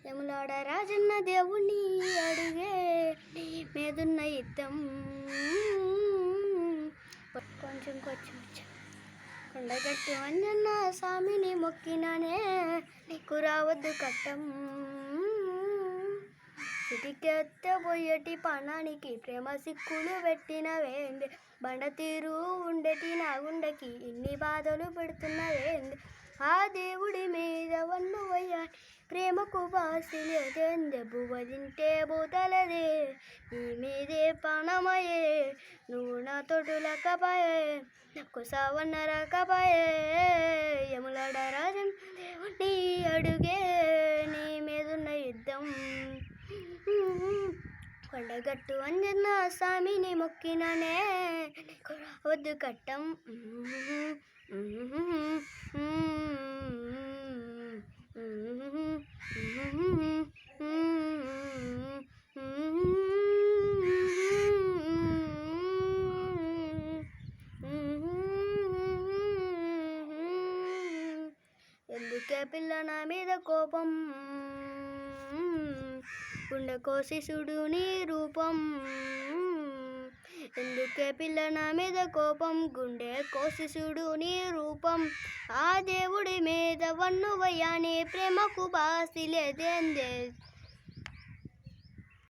యములాడ రాజన్న దేవుణ్ణి అడుగే నీ మీదున్న యుద్ధం కొంచెం కొండగట్టు అంజన్న స్వామిని మొక్కినానే నీకు రావద్దు కట్టం చిటికెత్తబోయేటి పణానికి ప్రేమ సిక్కులు పెట్టినవేంది బండ తీరు ఉండేటి నా గుండెకి ఇన్ని బాధలు పెడుతున్నవేంది ఆ దేవుడి మీద వన్నువయ్యా ప్రేమకు బాసిలేదేందే బువ్వ తింటే బూతలదే నీ మీదే పణమయే నువ్వు నా తోడు లక్కపాయే నాకు సావన్న రాకపాయే యములాడ రాజన్ దేవుని అడుగే నీ మీదున్న యుద్ధం కొండగట్టు అంజన్న స్వామిని మొక్కిననే వద్దు కట్టం ఎందుకే పిల్ల నా మీద కోపం గుండె కోసి చూడు నీ రూపం ఎందుకే పిల్ల నా మీద కోపం గుండె కోసి చూడు నీ రూపం ఆ దేవుడి మీద వన్నువయ్యా నీ ప్రేమకు బాసిలేదేందే